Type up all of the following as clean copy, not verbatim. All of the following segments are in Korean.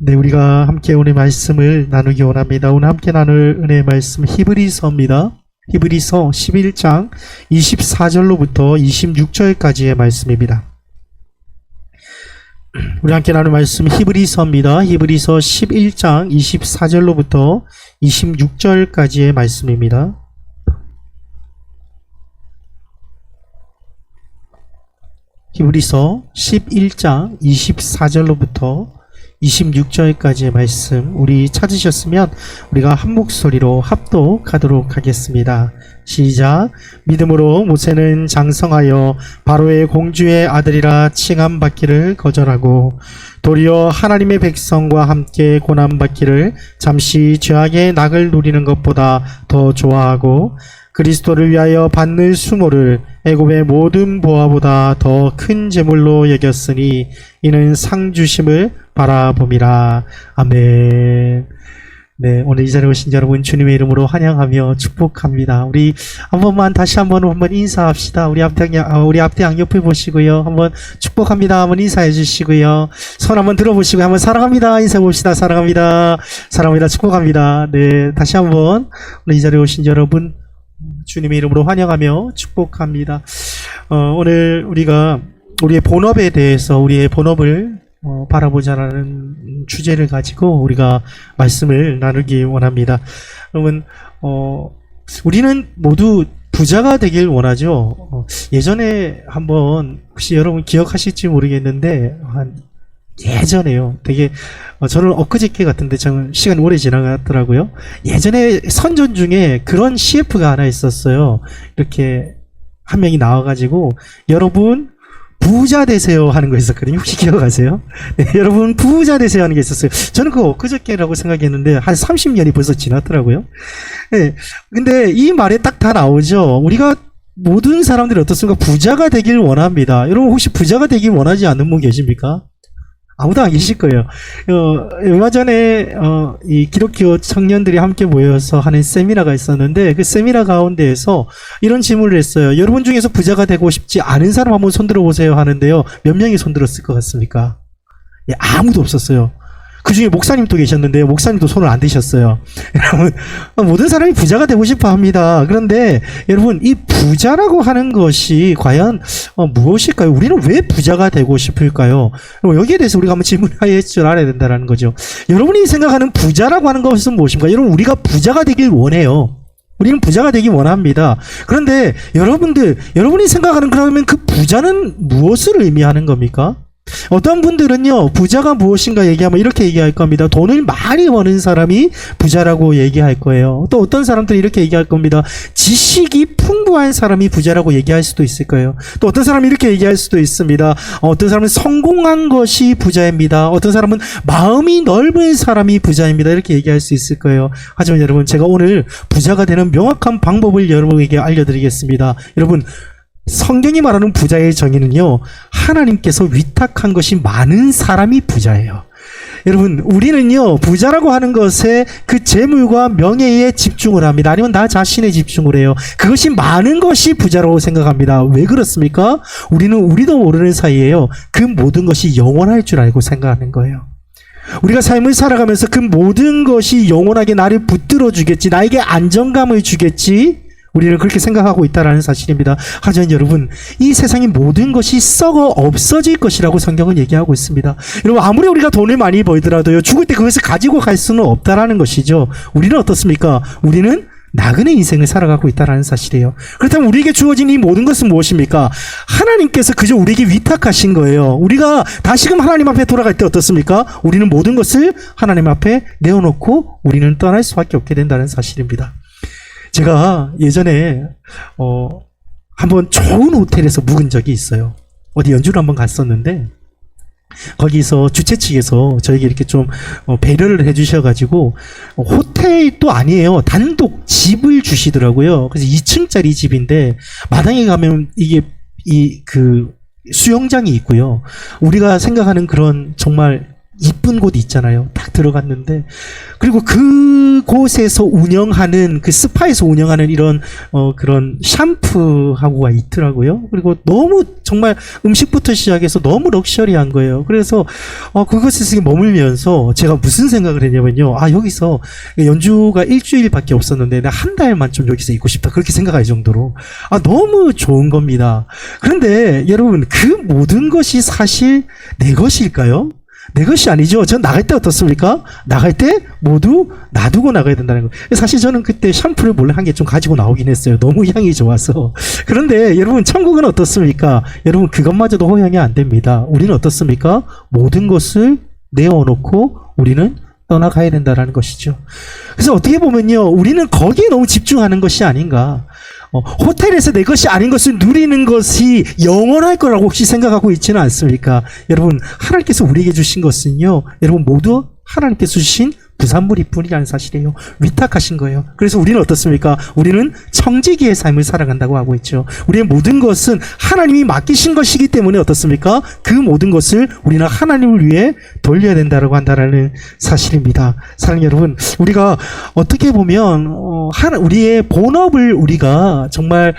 네, 우리가 함께 오늘 말씀을 나누기 원합니다. 오늘 함께 나눌 은혜의 말씀 히브리서입니다. 히브리서 11장 24절로부터 26절까지의 말씀입니다. 우리 함께 나눌 말씀 히브리서입니다. 히브리서 11장 24절로부터 26절까지의 말씀입니다. 히브리서 11장 24절로부터 26절까지의 말씀 우리 찾으셨으면 우리가 한 목소리로 합독하도록 하겠습니다. 시작. 믿음으로 모세는 장성하여 바로의 공주의 아들이라 칭함받기를 거절하고 도리어 하나님의 백성과 함께 고난받기를 잠시 죄악의 낙을 누리는 것보다 더 좋아하고 그리스도를 위하여 받는 수모를 애굽의 모든 보화보다 더 큰 제물로 여겼으니 이는 상 주심을 바라봄이라. 아멘. 네, 오늘 이 자리에 오신 여러분 주님의 이름으로 환영하며 축복합니다. 우리 다시 한번 인사합시다. 우리 앞에 양옆을 보시고요. 한번 축복합니다. 한번 인사해 주시고요. 손 한번 들어보시고 한번 사랑합니다. 인사해 봅시다. 사랑합니다. 사랑합니다. 축복합니다. 네, 다시 한번 오늘 이 자리에 오신 여러분 주님의 이름으로 환영하며 축복합니다. 오늘 우리가 우리의 본업에 대해서 우리의 본업을 바라보자라는 주제를 가지고 우리가 말씀을 나누기 원합니다. 여러분, 우리는 모두 부자가 되길 원하죠. 예전에 한번 혹시 여러분 기억하실지 모르겠는데 예전에요. 되게 저는 엊그저께 같은데 저는 시간이 오래 지나갔더라고요. 예전에 선전 중에 그런 CF가 하나 있었어요. 이렇게 한 명이 나와가지고 여러분 부자 되세요 하는 거 있었거든요. 혹시 기억하세요? 네, 여러분 부자 되세요 하는 게 있었어요. 저는 그거 엊그저께라고 생각했는데 한 30년이 벌써 지났더라고요. 네, 근데 이 말에 딱 다 나오죠. 우리가 모든 사람들이 어떻습니까? 부자가 되길 원합니다. 여러분 혹시 부자가 되길 원하지 않는 분 계십니까? 아무도 안 계실 거예요. 얼마 전에 이 기독교 청년들이 함께 모여서 하는 세미나가 있었는데 그 세미나 가운데에서 이런 질문을 했어요. 여러분 중에서 부자가 되고 싶지 않은 사람 한번 손들어 보세요 하는데요. 몇 명이 손들었을 것 같습니까? 예, 아무도 없었어요. 그 중에 목사님도 계셨는데요. 목사님도 손을 안 드셨어요. 여러분, 모든 사람이 부자가 되고 싶어 합니다. 그런데 여러분, 이 부자라고 하는 것이 과연 무엇일까요? 우리는 왜 부자가 되고 싶을까요? 여기에 대해서 우리가 한번 질문할 줄 알아야 된다는 거죠. 여러분이 생각하는 부자라고 하는 것은 무엇입니까? 여러분, 우리가 부자가 되길 원해요. 우리는 부자가 되길 원합니다. 그런데 여러분이 생각하는 그러면 그 부자는 무엇을 의미하는 겁니까? 어떤 분들은요, 부자가 무엇인가 얘기하면 이렇게 얘기할 겁니다. 돈을 많이 버는 사람이 부자라고 얘기할 거예요. 또 어떤 사람들은 이렇게 얘기할 겁니다. 지식이 풍부한 사람이 부자라고 얘기할 수도 있을 거예요. 또 어떤 사람은 이렇게 얘기할 수도 있습니다. 어떤 사람은 성공한 것이 부자입니다. 어떤 사람은 마음이 넓은 사람이 부자입니다. 이렇게 얘기할 수 있을 거예요. 하지만 여러분, 제가 오늘 부자가 되는 명확한 방법을 여러분에게 알려드리겠습니다. 여러분, 성경이 말하는 부자의 정의는요, 하나님께서 위탁한 것이 많은 사람이 부자예요. 여러분, 우리는요, 부자라고 하는 것에 그 재물과 명예에 집중을 합니다. 아니면 나 자신에 집중을 해요. 그것이 많은 것이 부자라고 생각합니다. 왜 그렇습니까? 우리는 우리도 모르는 사이에요, 그 모든 것이 영원할 줄 알고 생각하는 거예요. 우리가 삶을 살아가면서 그 모든 것이 영원하게 나를 붙들어 주겠지, 나에게 안정감을 주겠지, 우리는 그렇게 생각하고 있다는 사실입니다. 하지만 여러분, 이 세상의 모든 것이 썩어 없어질 것이라고 성경은 얘기하고 있습니다. 여러분, 아무리 우리가 돈을 많이 벌더라도요, 죽을 때 그것을 가지고 갈 수는 없다라는 것이죠. 우리는 어떻습니까? 우리는 나그네 인생을 살아가고 있다는 사실이에요. 그렇다면 우리에게 주어진 이 모든 것은 무엇입니까? 하나님께서 그저 우리에게 위탁하신 거예요. 우리가 다시금 하나님 앞에 돌아갈 때 어떻습니까? 우리는 모든 것을 하나님 앞에 내어놓고 우리는 떠날 수밖에 없게 된다는 사실입니다. 제가 예전에 한번 좋은 호텔에서 묵은 적이 있어요. 어디 연주를 한번 갔었는데 거기서 주최 측에서 저에게 이렇게 좀 배려를 해주셔가지고 호텔도 아니에요. 단독 집을 주시더라고요. 그래서 2층짜리 집인데 마당에 가면 이게 그 수영장이 있고요. 우리가 생각하는 그런 정말 이쁜 곳 있잖아요. 딱 들어갔는데, 그리고 그곳에서 운영하는, 그 스파에서 운영하는 이런 그런 샴푸하고가 있더라고요. 그리고 너무 정말 음식부터 시작해서 너무 럭셔리한 거예요. 그래서 그것에서 머물면서 제가 무슨 생각을 했냐면요, 여기서 연주가 일주일밖에 없었는데 나 한 달만 좀 여기서 있고 싶다, 그렇게 생각할 정도로 너무 좋은 겁니다. 그런데 여러분, 그 모든 것이 사실 내 것일까요? 내 것이 아니죠. 전 나갈 때 어떻습니까? 나갈 때 모두 놔두고 나가야 된다는 거. 사실 저는 그때 샴푸를 몰래 한 개 좀 가지고 나오긴 했어요. 너무 향이 좋아서. 그런데 여러분, 천국은 어떻습니까? 여러분, 그것마저도 허용이 안 됩니다. 우리는 어떻습니까? 모든 것을 내어놓고 우리는 떠나가야 된다는 것이죠. 그래서 어떻게 보면요, 우리는 거기에 너무 집중하는 것이 아닌가. 호텔에서 내 것이 아닌 것을 누리는 것이 영원할 거라고 혹시 생각하고 있지는 않습니까? 여러분, 하나님께서 우리에게 주신 것은요, 여러분 모두 하나님께서 주신 부산물일 뿐이라는 사실이에요. 위탁하신 거예요. 그래서 우리는 어떻습니까? 우리는 청지기의 삶을 살아간다고 하고 있죠. 우리의 모든 것은 하나님이 맡기신 것이기 때문에 어떻습니까? 그 모든 것을 우리는 하나님을 위해 돌려야 된다고 한다는 사실입니다. 사랑하는 여러분, 우리가 어떻게 보면 우리의 본업을 우리가 정말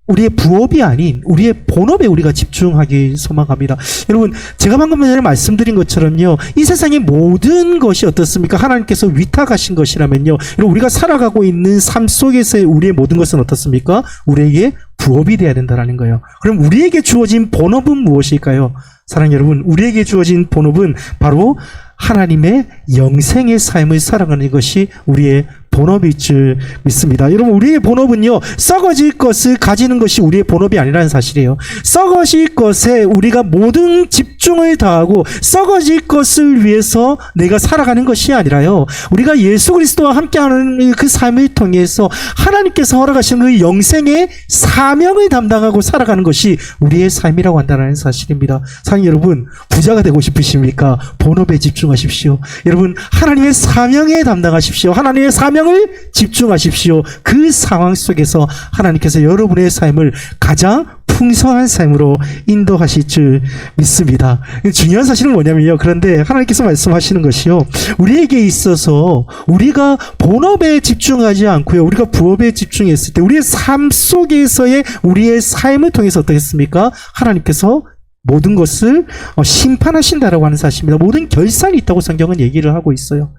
우리의 부업이 아닌 우리의 본업에 우리가 집중하기 소망합니다. 여러분, 제가 방금 전에 말씀드린 것처럼요, 이 세상의 모든 것이 어떻습니까? 하나님께서 위탁하신 것이라면요, 여러분, 우리가 살아가고 있는 삶 속에서의 우리의 모든 것은 어떻습니까? 우리에게 부업이 되어야 된다는 거예요. 그럼 우리에게 주어진 본업은 무엇일까요? 사랑하는 여러분, 우리에게 주어진 본업은 바로 하나님의 영생의 삶을 살아가는 것이 우리의 본업일 줄 믿습니다. 여러분, 우리의 본업은요, 썩어질 것을 가지는 것이 우리의 본업이 아니라는 사실이에요. 썩어질 것에 우리가 모든 집중을 다하고 썩어질 것을 위해서 내가 살아가는 것이 아니라요, 우리가 예수 그리스도와 함께하는 그 삶을 통해서 하나님께서 허락하신 그 영생의 사명을 담당하고 살아가는 것이 우리의 삶이라고 한다는 사실입니다. 사랑하는 여러분, 부자가 되고 싶으십니까? 본업에 집중하십시오. 여러분, 하나님의 사명에 담당하십시오. 하나님의 사명을 집중하십시오. 그 상황 속에서 하나님께서 여러분의 삶을 가장 풍성한 삶으로 인도하실 줄 믿습니다. 중요한 사실은 뭐냐면요, 그런데 하나님께서 말씀하시는 것이요, 우리에게 있어서 우리가 본업에 집중하지 않고요, 우리가 부업에 집중했을 때 우리의 삶 속에서의 우리의 삶을 통해서 어떻겠습니까? 하나님께서 모든 것을 심판하신다라고 하는 사실입니다. 모든 결산이 있다고 성경은 얘기를 하고 있어요.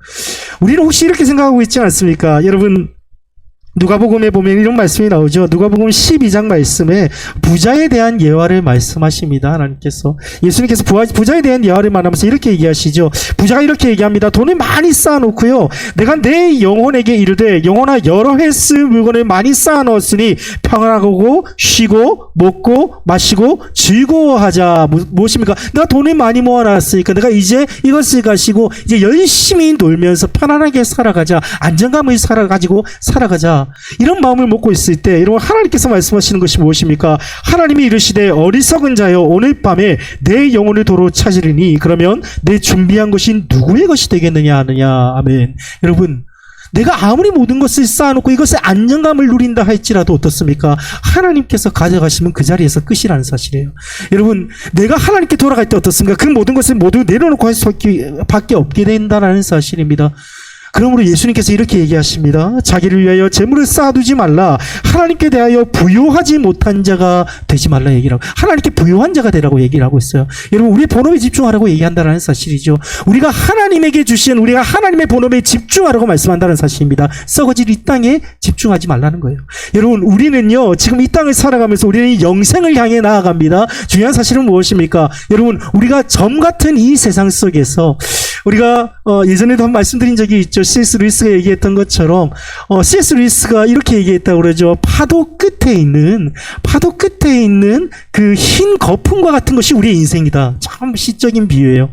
우리는 혹시 이렇게 생각하고 있지 않습니까? 여러분, 누가복음에 보면 이런 말씀이 나오죠. 누가복음 12장 말씀에 부자에 대한 예화를 말씀하십니다. 하나님께서, 예수님께서 부자에 대한 예화를 말하면서 이렇게 얘기하시죠. 부자가 이렇게 얘기합니다. 돈을 많이 쌓아놓고요, 내가 내 영혼에게 이르되, 영혼아, 여러 해 쓸 물건을 많이 쌓아놓았으니 평안하고 쉬고 먹고 마시고 즐거워하자. 무엇입니까? 내가 돈을 많이 모아놨으니까 내가 이제 이것을 가지고 이제 열심히 놀면서 편안하게 살아가자, 안정감을 가지고 살아가자, 이런 마음을 먹고 있을 때, 여러분, 하나님께서 말씀하시는 것이 무엇입니까? 하나님이 이르시되, 어리석은 자여, 오늘 밤에 내 영혼을 도로 찾으리니 그러면 내 준비한 것이 누구의 것이 되겠느냐 하느냐. 아멘. 여러분, 내가 아무리 모든 것을 쌓아놓고 이것의 안정감을 누린다 할지라도 어떻습니까? 하나님께서 가져가시면 그 자리에서 끝이라는 사실이에요. 여러분, 내가 하나님께 돌아갈 때 어떻습니까? 그 모든 것을 모두 내려놓고 할 수밖에 없게 된다는 사실입니다. 그러므로 예수님께서 이렇게 얘기하십니다. 자기를 위하여 재물을 쌓아두지 말라. 하나님께 대하여 부요하지 못한 자가 되지 말라 얘기를 하고, 하나님께 부요한 자가 되라고 얘기를 하고 있어요. 여러분, 우리의 본업에 집중하라고 얘기한다는 사실이죠. 우리가 하나님에게 주신, 우리가 하나님의 본업에 집중하라고 말씀한다는 사실입니다. 썩어질 이 땅에 집중하지 말라는 거예요. 여러분, 우리는요, 지금 이 땅을 살아가면서 우리는 영생을 향해 나아갑니다. 중요한 사실은 무엇입니까? 여러분, 우리가 점 같은 이 세상 속에서 우리가 예전에도 한 말씀드린 적이 있죠. C.S. 루이스가 얘기했던 것처럼 C.S. 루이스가 이렇게 얘기했다고 그러죠. 파도 끝에 있는 그 흰 거품과 같은 것이 우리의 인생이다. 참 시적인 비유예요.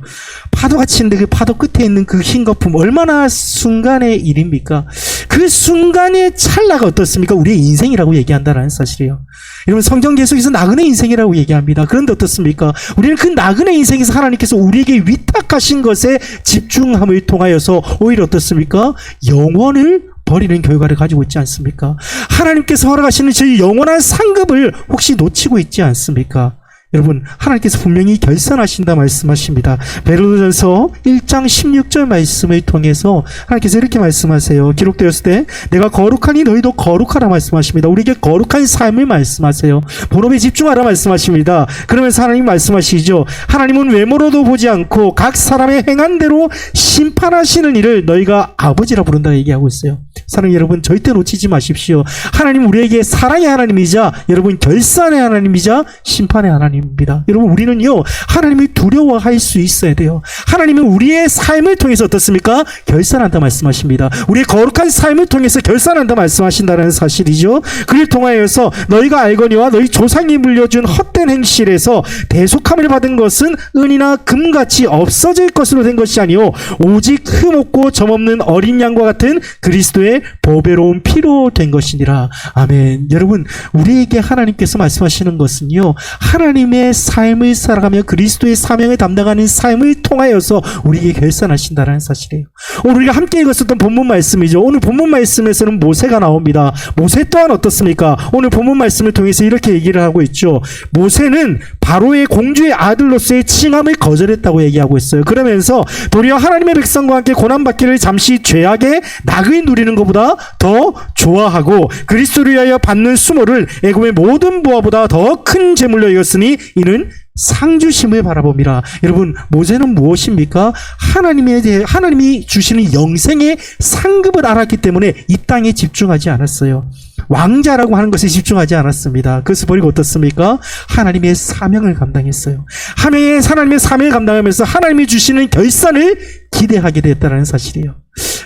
파도같이 있는데 그 파도 끝에 있는 그 흰 거품, 얼마나 순간의 일입니까? 그 순간의 찰나가 어떻습니까? 우리의 인생이라고 얘기한다는 사실이에요. 여러분, 성경 계속해서 나그네 인생이라고 얘기합니다. 그런데 어떻습니까? 우리는 그 나그네 인생에서 하나님께서 우리에게 위탁하신 것에 집중함을 통하여서 오히려 어떻습니까? 영원을 버리는 결과를 가지고 있지 않습니까? 하나님께서 허락하시는 저희 영원한 상급을 혹시 놓치고 있지 않습니까? 여러분, 하나님께서 분명히 결산하신다 말씀하십니다. 베드로전서 1장 16절 말씀을 통해서 하나님께서 이렇게 말씀하세요. 기록되었을 때 내가 거룩하니 너희도 거룩하라 말씀하십니다. 우리에게 거룩한 삶을 말씀하세요. 본업에 집중하라 말씀하십니다. 그러면서 하나님 말씀하시죠. 하나님은 외모로도 보지 않고 각 사람의 행한 대로 심판하시는 이를 너희가 아버지라 부른다 얘기하고 있어요. 사랑하는 여러분, 절대 놓치지 마십시오. 하나님 우리에게 사랑의 하나님이자 여러분 결산의 하나님이자 심판의 하나님입니다. 여러분, 우리는요 하나님을 두려워할 수 있어야 돼요. 하나님은 우리의 삶을 통해서 어떻습니까? 결산한다 말씀하십니다. 우리의 거룩한 삶을 통해서 결산한다 말씀하신다는 사실이죠. 그를 통하여서 너희가 알거니와 너희 조상이 물려준 헛된 행실에서 대속함을 받은 것은 은이나 금같이 없어질 것으로 된 것이 아니요 오직 흠없고 점없는 어린 양과 같은 그리스도의 보배로운 피로 된 것이니라. 아멘. 여러분, 우리에게 하나님께서 말씀하시는 것은요 하나님의 삶을 살아가며 그리스도의 사명을 담당하는 삶을 통하여서 우리에게 결산하신다는 사실이에요. 오늘 우리가 함께 읽었었던 본문 말씀이죠. 오늘 본문 말씀에서는 모세가 나옵니다. 모세 또한 어떻습니까? 오늘 본문 말씀을 통해서 이렇게 얘기를 하고 있죠. 모세는 바로의 공주의 아들로서의 칭함을 거절했다고 얘기하고 있어요. 그러면서 도리어 하나님의 백성과 함께 고난받기를 잠시 죄악의 낙을 누리는 것보다 더 좋아하고 그리스도를 위하여 받는 수모를 애굽의 모든 부하보다 더 큰 제물로 여겼으니 이는 상주심을 바라봅니다. 여러분, 모세는 무엇입니까? 하나님이 주시는 영생의 상급을 알았기 때문에 이 땅에 집중하지 않았어요. 왕자라고 하는 것에 집중하지 않았습니다. 그것을 버리고 어떻습니까? 하나님의 사명을 감당했어요. 하나님의 사명을 감당하면서 하나님이 주시는 결산을 기대하게 됐다는 사실이에요.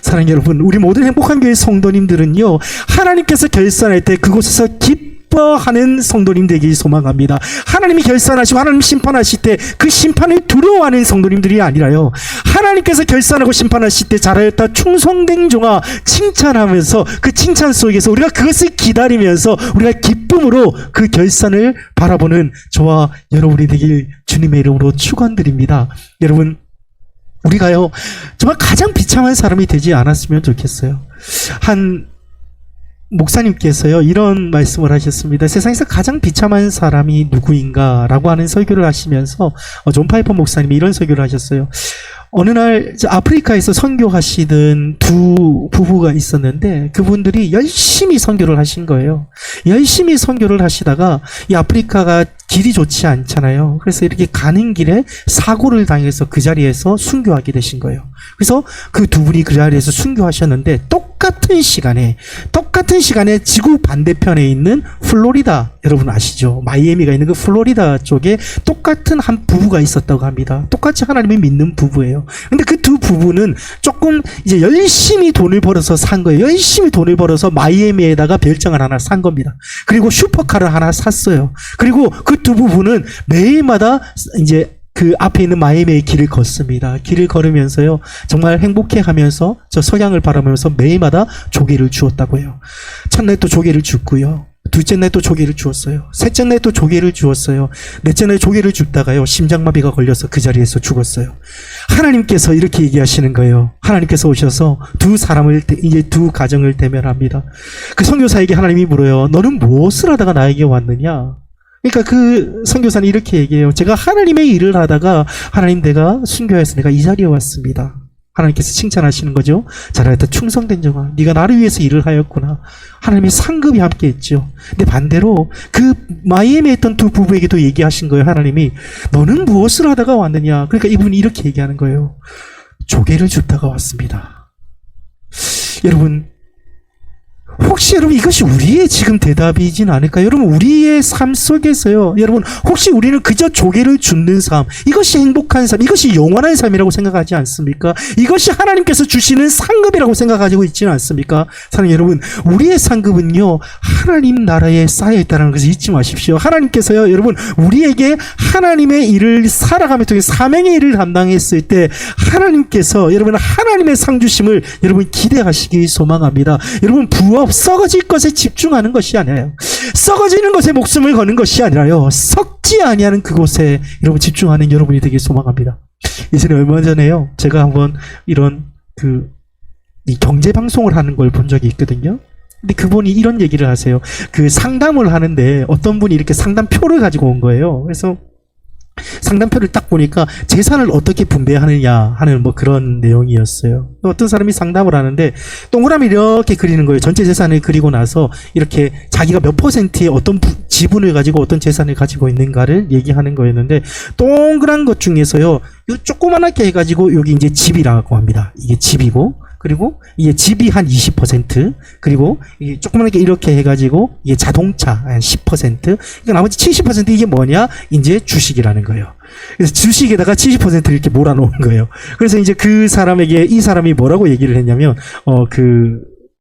사랑하는 여러분, 우리 모든 행복한 교회 성도님들은요 하나님께서 결산할 때 그곳에서 기뻐하는 성도님 되길 소망합니다. 하나님이 결산하시고 하나님 심판하실 때 그 심판을 두려워하는 성도님들이 아니라요 하나님께서 결산하고 심판하실 때 잘하였다 충성된 종아 칭찬하면서 그 칭찬 속에서 우리가 그것을 기다리면서 우리가 기쁨으로 그 결산을 바라보는 저와 여러분이 되길 주님의 이름으로 축원드립니다. 여러분, 우리가요 정말 가장 비참한 사람이 되지 않았으면 좋겠어요. 한 목사님께서요 이런 말씀을 하셨습니다. 세상에서 가장 비참한 사람이 누구인가 라고 하는 설교를 하시면서 존 파이퍼 목사님이 이런 설교를 하셨어요. 어느 날 아프리카에서 선교하시던 두 부부가 있었는데 그분들이 열심히 선교를 하신 거예요. 열심히 선교를 하시다가 이 아프리카가 길이 좋지 않잖아요. 그래서 이렇게 가는 길에 사고를 당해서 그 자리에서 순교하게 되신 거예요. 그래서 그 두 분이 그 자리에서 순교하셨는데 똑같은 시간에 지구 반대편에 있는 플로리다, 여러분 아시죠? 마이애미가 있는 그 플로리다 쪽에 똑같은 한 부부가 있었다고 합니다. 똑같이 하나님을 믿는 부부예요. 근데 그 두 부부는 조금 이제 열심히 돈을 벌어서 산 거예요. 열심히 돈을 벌어서 마이애미에다가 별장을 하나 산 겁니다. 그리고 슈퍼카를 하나 샀어요. 그리고 그 두 부부는 매일마다 이제 그 앞에 있는 마이애미의 길을 걷습니다. 길을 걸으면서요 정말 행복해 하면서 저 석양을 바라보면서 매일마다 조개를 주었다고 해요. 첫날 또 조개를 줬고요, 둘째 날 또 조개를 주었어요, 셋째 날 또 조개를 주었어요, 넷째 날 조개를 줬다가요 심장마비가 걸려서 그 자리에서 죽었어요. 하나님께서 이렇게 얘기하시는 거예요. 하나님께서 오셔서 이제 두 가정을 대면합니다. 그 선교사에게 하나님이 물어요. 너는 무엇을 하다가 나에게 왔느냐? 그러니까 그 선교사는 이렇게 얘기해요. 제가 하나님의 일을 하다가 하나님, 내가 순교해서 내가 이 자리에 왔습니다. 하나님께서 칭찬하시는 거죠. 잘하였다 충성된 종아, 네가 나를 위해서 일을 하였구나. 하나님의 상급이 함께 했죠. 근데 반대로 그 마이애미에 있던 두 부부에게도 얘기하신 거예요. 하나님이 너는 무엇을 하다가 왔느냐? 그러니까 이분이 이렇게 얘기하는 거예요. 조개를 줍다가 왔습니다. 여러분, 혹시 여러분 이것이 우리의 지금 대답이진 않을까요? 여러분, 우리의 삶 속에서요 여러분 혹시 우리는 그저 조개를 줍는 삶, 이것이 행복한 삶, 이것이 영원한 삶이라고 생각하지 않습니까? 이것이 하나님께서 주시는 상급이라고 생각하고 있지는 않습니까? 사랑하는 여러분, 우리의 상급은요 하나님 나라에 쌓여있다는 것을 잊지 마십시오. 하나님께서요 여러분 우리에게 하나님의 일을 살아가며 통해 사명의 일을 담당했을 때 하나님께서 여러분 하나님의 상 주심을 여러분 기대하시기 소망합니다. 여러분, 부업 썩어질 것에 집중하는 것이 아니에요. 썩어지는 것에 목숨을 거는 것이 아니라요 썩지 아니하는 그곳에 여러분 집중하는 여러분이 되길 소망합니다. 예전에 얼마 전에요 제가 한번 이런 이 경제 방송을 하는 걸 본 적이 있거든요. 근데 그분이 이런 얘기를 하세요. 그 상담을 하는데 어떤 분이 이렇게 상담표를 가지고 온 거예요. 그래서 상담표를 딱 보니까 재산을 어떻게 분배하느냐 하는 뭐 그런 내용이었어요. 어떤 사람이 상담을 하는데 동그라미 이렇게 그리는 거예요. 전체 재산을 그리고 나서 이렇게 자기가 몇 퍼센트의 어떤 지분을 가지고 어떤 재산을 가지고 있는가를 얘기하는 거였는데, 동그란 것 중에서요, 이 조그만하게 해가지고 여기 이제 집이라고 합니다. 이게 집이고, 그리고 이게 집이 한 20%, 그리고 이게 조그맣게 이렇게 해가지고 이게 자동차 한 10%, 그러니까 나머지 70% 이게 뭐냐? 이제 주식이라는 거예요. 그래서 주식에다가 70% 이렇게 몰아놓은 거예요. 그래서 이제 그 사람에게 이 사람이 뭐라고 얘기를 했냐면,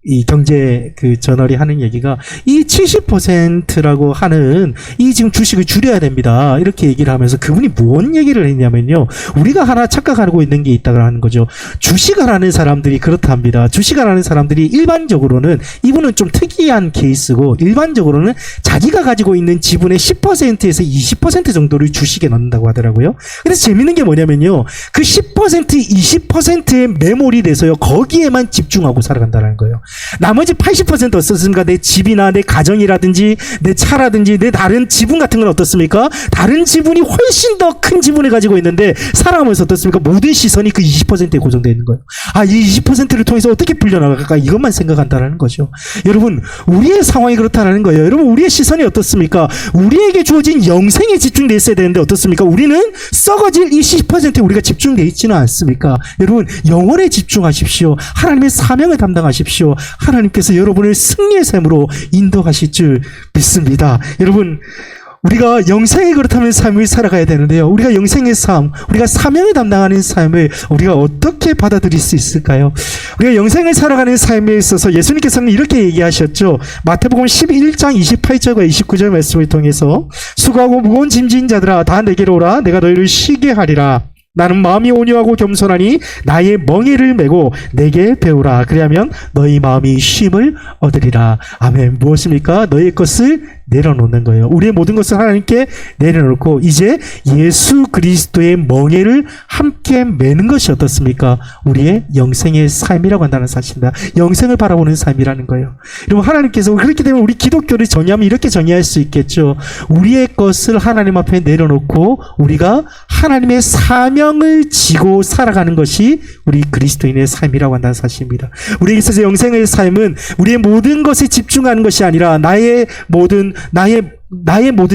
이 경제 그 저널이 하는 얘기가, 이 70%라고 하는 이 지금 주식을 줄여야 됩니다, 이렇게 얘기를 하면서 그분이 뭔 얘기를 했냐면요, 우리가 하나 착각하고 있는 게 있다고 하는 거죠. 주식을 하는 사람들이 그렇답니다. 주식을 하는 사람들이 일반적으로는, 이분은 좀 특이한 케이스고, 일반적으로는 자기가 가지고 있는 지분의 10%에서 20% 정도를 주식에 넣는다고 하더라고요. 그래서 재밌는 게 뭐냐면요, 그 10%, 20%에 매몰이 돼서요, 거기에만 집중하고 살아간다는 거예요. 나머지 80% 어떻습니까? 내 집이나 내 가정이라든지 내 차라든지 내 다른 지분 같은 건 어떻습니까? 다른 지분이 훨씬 더 큰 지분을 가지고 있는데 살아가면서 어떻습니까? 모든 시선이 그 20%에 고정되어 있는 거예요. 아, 이 20%를 통해서 어떻게 풀려나갈까? 이것만 생각한다는 거죠. 여러분, 우리의 상황이 그렇다는 거예요. 여러분, 우리의 시선이 어떻습니까? 우리에게 주어진 영생에 집중되어 있어야 되는데 어떻습니까? 우리는 썩어질 이 10%에 우리가 집중되어 있지는 않습니까? 여러분, 영혼에 집중하십시오. 하나님의 사명을 담당하십시오. 하나님께서 여러분을 승리의 삶으로 인도하실 줄 믿습니다. 여러분, 우리가 영생에 그렇다면 삶을 살아가야 되는데요, 우리가 영생의 삶, 우리가 사명을 담당하는 삶을 우리가 어떻게 받아들일 수 있을까요? 우리가 영생을 살아가는 삶에 있어서 예수님께서는 이렇게 얘기하셨죠. 마태복음 11장 28절과 29절 말씀을 통해서, 수고하고 무거운 짐진 자들아 다 내게로 오라, 내가 너희를 쉬게 하리라. 나는 마음이 온유하고 겸손하니 나의 멍에를 메고 내게 배우라. 그리하면 너희 마음이 쉼을 얻으리라. 아멘. 무엇입니까? 너희 것을 내려놓는 거예요. 우리의 모든 것을 하나님께 내려놓고 이제 예수 그리스도의 멍에를 함께 매는 것이 어떻습니까? 우리의 영생의 삶이라고 한다는 사실입니다. 영생을 바라보는 삶이라는 거예요. 여러분, 하나님께서 그렇기 때문에 우리 기독교를 정의하면 이렇게 정의할 수 있겠죠. 우리의 것을 하나님 앞에 내려놓고 우리가 하나님의 사명을 지고 살아가는 것이 우리 그리스도인의 삶이라고 한다는 사실입니다. 우리에게 있어서 영생의 삶은 우리의 모든 것에 집중하는 것이 아니라 나의 모든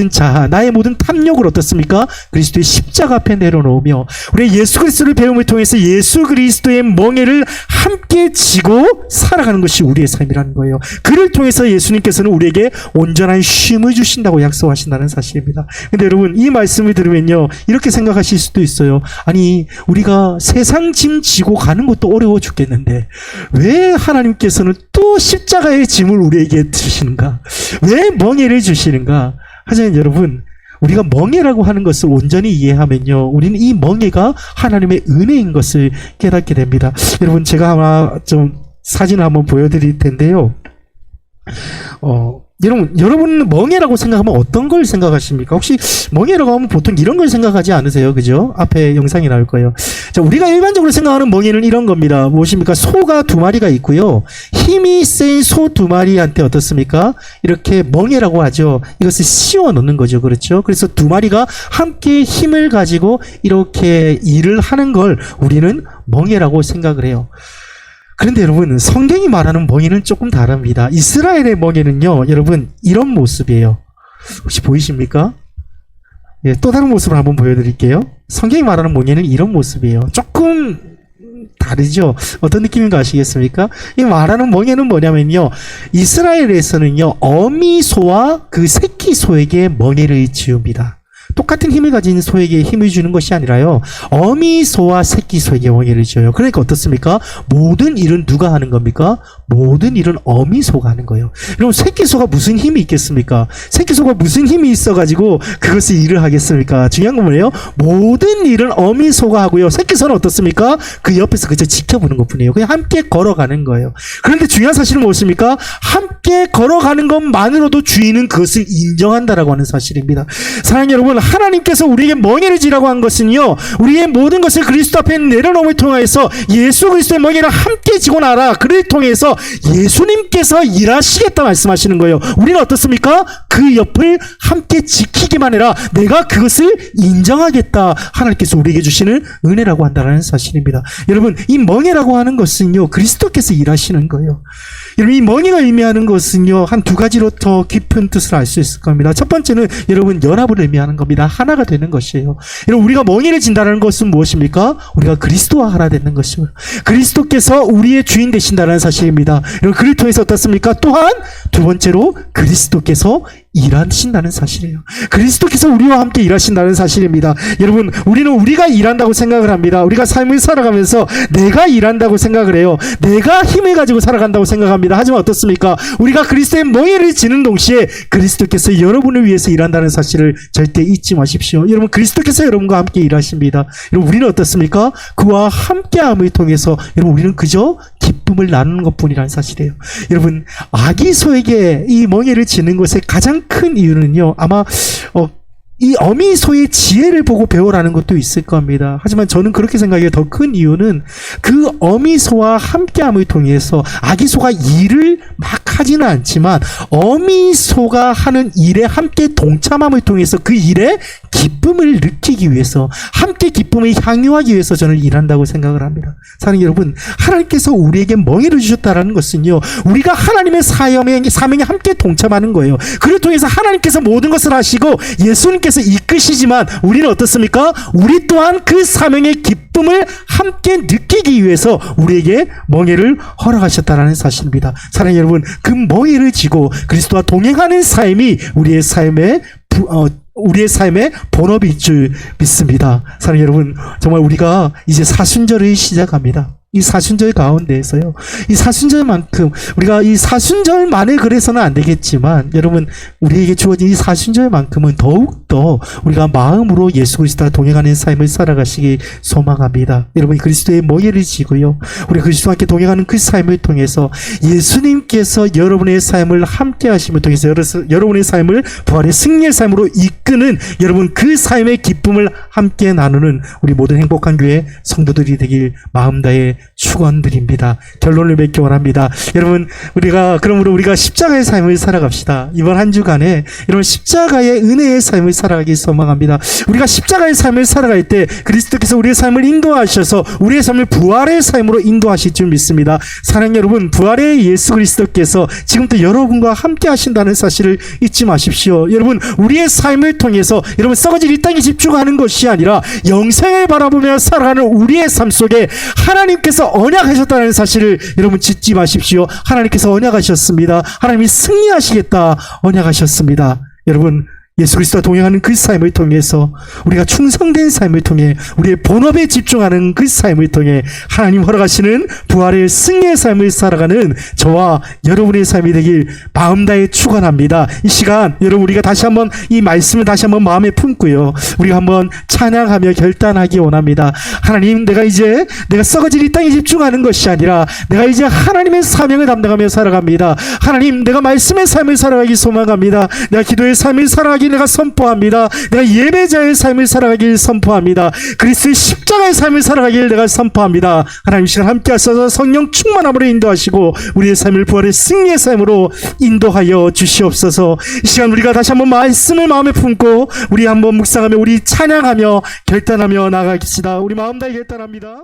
자아, 나의 모든 탐욕을 어떻습니까? 그리스도의 십자가 앞에 내려놓으며 우리 예수 그리스도를 배움을 통해서 예수 그리스도의 멍에를 함께 지고 살아가는 것이 우리의 삶이라는 거예요. 그를 통해서 예수님께서는 우리에게 온전한 쉼을 주신다고 약속하신다는 사실입니다. 근데 여러분, 이 말씀을 들으면요, 이렇게 생각하실 수도 있어요. 아니, 우리가 세상 짐 지고 가는 것도 어려워 죽겠는데 왜 하나님께서는 또 십자가의 짐을 우리에게 주시는가? 왜 멍에를 주시는가? 하지만 여러분, 우리가 멍에라고 하는 것을 온전히 이해하면요, 우리는 이 멍에가 하나님의 은혜인 것을 깨닫게 됩니다. 여러분, 제가 아마 좀 사진을 한번 보여드릴 텐데요. 여러분 멍에라고 생각하면 어떤 걸 생각하십니까? 혹시 멍에라고 하면 보통 이런 걸 생각하지 않으세요? 그죠? 앞에 영상이 나올 거예요. 자, 우리가 일반적으로 생각하는 멍에는 이런 겁니다. 무엇입니까? 소가 2마리가 있고요. 힘이 센 소 2마리한테 어떻습니까? 이렇게 멍에라고 하죠. 이것을 씌워 넣는 거죠. 그렇죠? 그래서 2마리가 함께 힘을 가지고 이렇게 일을 하는 걸 우리는 멍에라고 생각을 해요. 그런데 여러분, 성경이 말하는 멍에는 조금 다릅니다. 이스라엘의 멍에는요, 여러분, 이런 모습이에요. 혹시 보이십니까? 예, 또 다른 모습을 한번 보여드릴게요. 성경이 말하는 멍에는 이런 모습이에요. 조금 다르죠? 어떤 느낌인가 아시겠습니까? 이 말하는 멍에는 뭐냐면요, 이스라엘에서는요, 어미소와 그 새끼 소에게 멍에를 지웁니다. 똑같은 힘을 가진 소에게 힘을 주는 것이 아니라요, 어미 소와 새끼 소에게 멍에를 지어요. 그러니까 어떻습니까? 모든 일은 누가 하는 겁니까? 모든 일은 어미 소가 하는 거예요. 그럼 새끼 소가 무슨 힘이 있겠습니까? 새끼 소가 무슨 힘이 있어가지고 그것을 일을 하겠습니까? 중요한 건 뭐예요? 모든 일은 어미 소가 하고요, 새끼 소는 어떻습니까? 그 옆에서 그저 지켜보는 것 뿐이에요. 그냥 함께 걸어가는 거예요. 그런데 중요한 사실은 무엇입니까? 함께 걸어가는 것만으로도 주인은 그것을 인정한다라고 하는 사실입니다. 사랑하는 여러분, 하나님께서 우리에게 멍에를 지라고 한 것은요, 우리의 모든 것을 그리스도 앞에 내려놓음을 통해서 예수 그리스도의 멍에를 함께 지고 나라, 그를 통해서 예수님께서 일하시겠다 말씀하시는 거예요. 우리는 어떻습니까? 그 옆을 함께 지키기만 해라. 내가 그것을 인정하겠다. 하나님께서 우리에게 주시는 은혜라고 한다는 사실입니다. 여러분, 이 멍에라고 하는 것은요, 그리스도께서 일하시는 거예요. 여러분, 이 멍에가 의미하는 것은요, 한 두 가지로 더 깊은 뜻을 알 수 있을 겁니다. 첫 번째는 여러분, 연합을 의미하는 겁니다. 하나가 되는 것이에요. 여러분, 우리가 멍에를 진다는 것은 무엇입니까? 우리가 그리스도와 하나 되는 것이고, 그리스도께서 우리의 주인 되신다는 사실입니다. 여러분, 그를 통해서 어떻습니까? 또한 두 번째로 그리스도께서 일하신다는 사실이에요. 그리스도께서 우리와 함께 일하신다는 사실입니다. 여러분, 우리는 우리가 일한다고 생각을 합니다. 우리가 삶을 살아가면서 내가 일한다고 생각을 해요. 내가 힘을 가지고 살아간다고 생각합니다. 하지만 어떻습니까? 우리가 그리스도의 멍에를 지는 동시에 그리스도께서 여러분을 위해서 일한다는 사실을 절대 잊지 마십시오. 여러분, 그리스도께서 여러분과 함께 일하십니다. 여러분, 우리는 어떻습니까? 그와 함께함을 통해서 여러분, 우리는 그저 기쁨을 나누는 것뿐이라는 사실이에요. 여러분, 아기 소에게 이 멍에를 지는 것의 가장 큰 이유는요, 아마 이 어미 소의 지혜를 보고 배우라는 것도 있을 겁니다. 하지만 저는 그렇게 생각해요. 더 큰 이유는 그 어미 소와 함께함을 통해서 아기 소가 일을 막 하지는 않지만 어미 소가 하는 일에 함께 동참함을 통해서 그 일에 기쁨을 느끼기 위해서, 함께 기쁨을 향유하기 위해서 저는 일한다고 생각을 합니다. 사랑하는 여러분, 하나님께서 우리에게 멍에를 주셨다는 것은요, 우리가 하나님의 사명에 함께 동참하는 거예요. 그를 통해서 하나님께서 모든 것을 하시고 예수님께서 이끄시지만 우리는 어떻습니까? 우리 또한 그 사명의 기쁨을 함께 느끼기 위해서 우리에게 멍에를 허락하셨다는 사실입니다. 사랑하는 여러분, 그 멍에를 지고 그리스도와 동행하는 삶이 우리의 삶의 본업일 줄 믿습니다. 사랑하는 여러분, 정말 우리가 이제 사순절을 시작합니다. 이 사순절 가운데에서요, 이 사순절만큼 우리가 이 사순절만을 그래서는 안 되겠지만, 여러분, 우리에게 주어진 이 사순절만큼은 더욱더 우리가 마음으로 예수 그리스도와 동행하는 삶을 살아가시기 소망합니다. 여러분, 그리스도의 멍에를 지고요, 우리가 그리스도와 함께 동행하는 그 삶을 통해서 예수님께서 여러분의 삶을 함께 하심을 통해서 여러분의 삶을 부활의 승리의 삶으로 이끄는, 여러분 그 삶의 기쁨을 함께 나누는 우리 모든 행복한 교회 성도들이 되길 마음 다해 축원드립니다. 결론을 맺기 원합니다. 여러분, 그러므로 우리가 십자가의 삶을 살아갑시다. 이번 한 주간에 여러분, 십자가의 은혜의 삶을 살아가기 소망합니다. 우리가 십자가의 삶을 살아갈 때 그리스도께서 우리의 삶을 인도하셔서 우리의 삶을 부활의 삶으로 인도하실 줄 믿습니다. 사랑하는 여러분, 부활의 예수 그리스도께서 지금도 여러분과 함께 하신다는 사실을 잊지 마십시오. 여러분, 우리의 삶을 통해서 여러분, 썩어질 이 땅에 집중하는 것이 아니라 영생을 바라보며 살아가는 우리의 삶 속에 하나님께서 언약하셨다는 사실을 여러분 잊지 마십시오. 하나님께서 언약하셨습니다. 하나님이 승리하시겠다 언약하셨습니다. 여러분, 예수 그리스도와 동행하는 그 삶을 통해서, 우리가 충성된 삶을 통해, 우리의 본업에 집중하는 그 삶을 통해 하나님 허락하시는 부활의 승리의 삶을 살아가는 저와 여러분의 삶이 되길 마음 다해 축원합니다. 이 시간 여러분, 우리가 다시 한번 이 말씀을 다시 한번 마음에 품고요, 우리가 한번 찬양하며 결단하기 원합니다. 하나님, 내가 썩어질 이 땅에 집중하는 것이 아니라 내가 이제 하나님의 사명을 담당하며 살아갑니다. 하나님, 내가 말씀의 삶을 살아가기 소망합니다. 내가 기도의 삶을 살아가기 내가 선포합니다. 내가 예배자의 삶을 살아가길 선포합니다. 그리스도의 십자가의 삶을 살아가길 내가 선포합니다. 하나님, 이 시간 함께 하셔서 성령 충만함으로 인도하시고 우리의 삶을 부활의 승리의 삶으로 인도하여 주시옵소서. 이 시간 우리가 다시 한번 말씀을 마음에 품고 우리 한번 묵상하며 우리 찬양하며 결단하며 나가겠습니다. 우리 마음 다해 결단합니다.